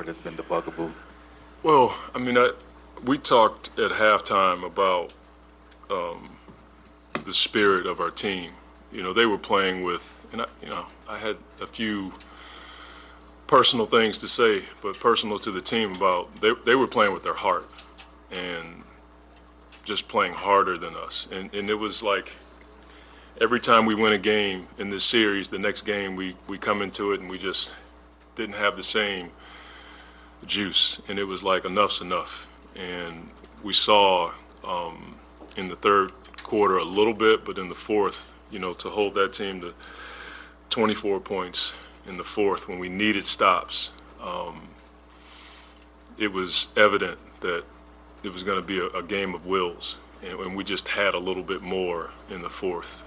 part that's been the bugaboo? Well, I mean, we talked at halftime about the spirit of our team. You know, they were playing with, and I had a few personal things to say, but personal to the team about they were playing with their heart and just playing harder than us. And it was like every time we win a game in this series, the next game we come into it and we just didn't have the same juice. And it was like enough's enough. And we saw in the third quarter a little bit, but in the fourth, to hold that team to 24 points in the fourth when we needed stops, it was evident that it was going to be a game of wills, and we just had a little bit more in the fourth.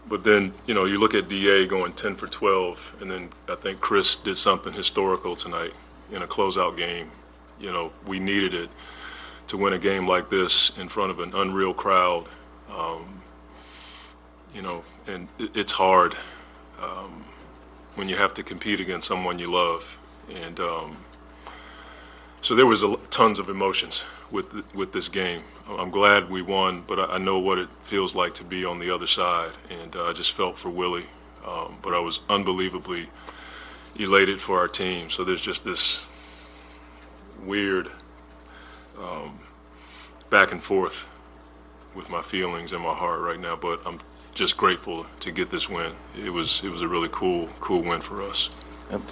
But then, you look at DA going 10 for 12, and then I think Chris did something historical tonight in a closeout game. We needed it to win a game like this in front of an unreal crowd. And it's hard when you have to compete against someone you love. And so there was tons of emotions with this game. I'm glad we won, but I know what it feels like to be on the other side, and I just felt for Willie. But I was unbelievably elated for our team. So there's just this weird back and forth with my feelings and my heart right now, but I'm just grateful to get this win. It was a really cool win for us.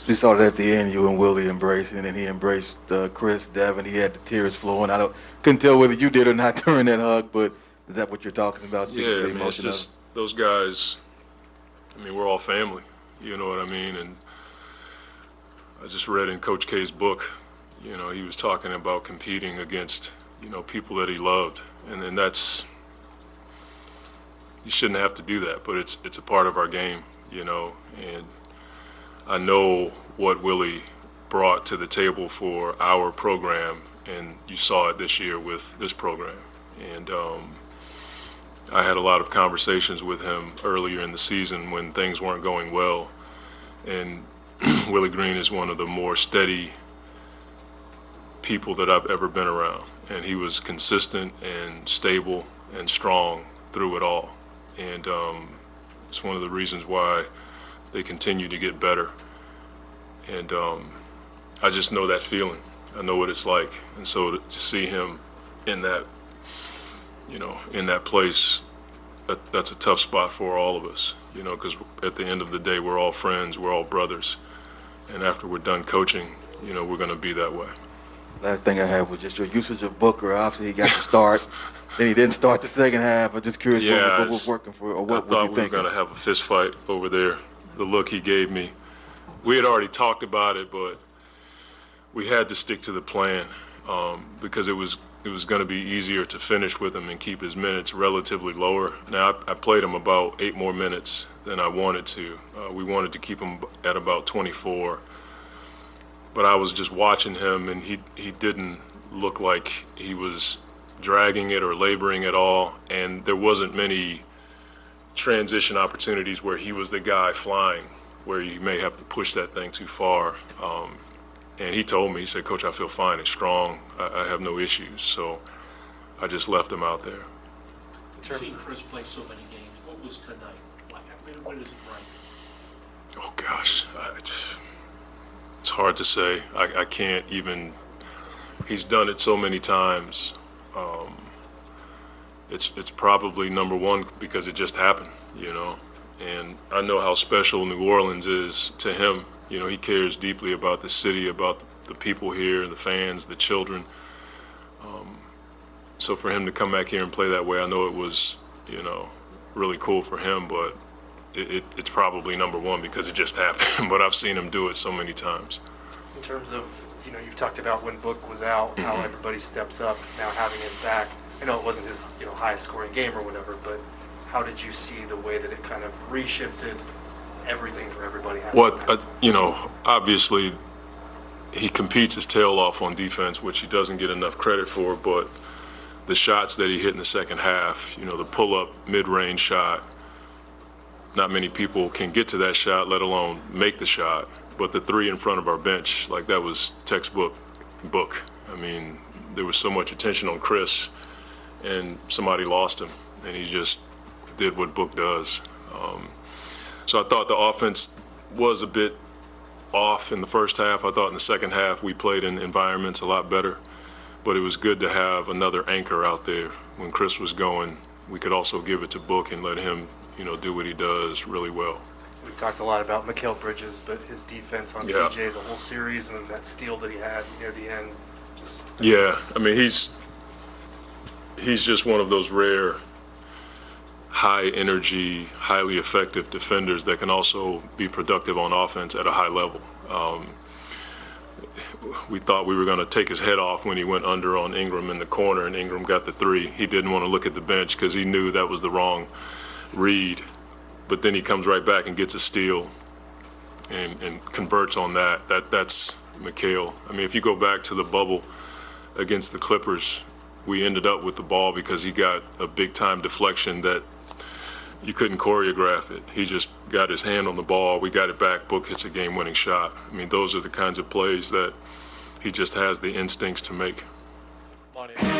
We saw that at the end, you and Willie embracing, and he embraced Chris, Devin. He had the tears flowing. Couldn't tell whether you did or not during that hug, but is that what you're talking about? Yeah, to the man, it's emotion just those guys. I mean, we're all family. You know what I mean? And I just read in Coach K's book. He was talking about competing against people that he loved, and then that's. You shouldn't have to do that, but it's a part of our game, and I know what Willie brought to the table for our program, and you saw it this year with this program. And I had a lot of conversations with him earlier in the season when things weren't going well, and Willie Green is one of the more steady people that I've ever been around, and he was consistent and stable and strong through it all. And it's one of the reasons why they continue to get better. And I just know that feeling. I know what it's like. And so to see him in that, in that place, that's a tough spot for all of us, because at the end of the day, we're all friends, we're all brothers. And after we're done coaching, we're going to be that way. Last thing I had was just your usage of Booker. Obviously, he got to start. Then he didn't start the second half. I'm just curious what was working for, or what were you thinking? I thought we were going to have a fist fight over there, the look he gave me. We had already talked about it, but we had to stick to the plan because it was going to be easier to finish with him and keep his minutes relatively lower. Now, I played him about 8 more minutes than I wanted to. We wanted to keep him at about 24. But I was just watching him, and he didn't look like he was dragging it or laboring at all, and there wasn't many transition opportunities where he was the guy flying, where you may have to push that thing too far. And he told me, he said, "Coach, I feel fine and strong. I have no issues." So I just left him out there. You've seen Chris play so many games. What was tonight like? What is it right? Oh, gosh. It's hard to say. I can't even. He's done it so many times. It's probably number one because it just happened, And I know how special New Orleans is to him. He cares deeply about the city, about the people here, the fans, the children. So for him to come back here and play that way, I know it was, really cool for him, but it's probably number one because it just happened. But I've seen him do it so many times. In terms of, you've talked about when Book was out, how everybody steps up, now having him back. I know it wasn't his, highest scoring game or whatever, but how did you see the way that it kind of reshifted everything for everybody? Obviously he competes his tail off on defense, which he doesn't get enough credit for, but the shots that he hit in the second half, the pull-up mid-range shot, not many people can get to that shot, let alone make the shot. But the three in front of our bench, like that was textbook book. I mean, there was so much attention on Chris, and somebody lost him, and he just did what Book does. So I thought the offense was a bit off in the first half. I thought in the second half we played in environments a lot better, but it was good to have another anchor out there. When Chris was going, we could also give it to Book and let him, do what he does really well. We've talked a lot about Mikal Bridges, but his defense on Yeah. CJ the whole series, and then that steal that he had near the end, just Yeah, I mean, he's just one of those rare, high energy, highly effective defenders that can also be productive on offense at a high level. We thought we were going to take his head off when he went under on Ingram in the corner, and Ingram got the three. He didn't want to look at the bench because he knew that was the wrong read. But then he comes right back and gets a steal and converts on that. That's Mikal. I mean, if you go back to the bubble against the Clippers, we ended up with the ball because he got a big-time deflection that you couldn't choreograph it. He just got his hand on the ball. We got it back. Book hits a game-winning shot. I mean, those are the kinds of plays that he just has the instincts to make. Monty.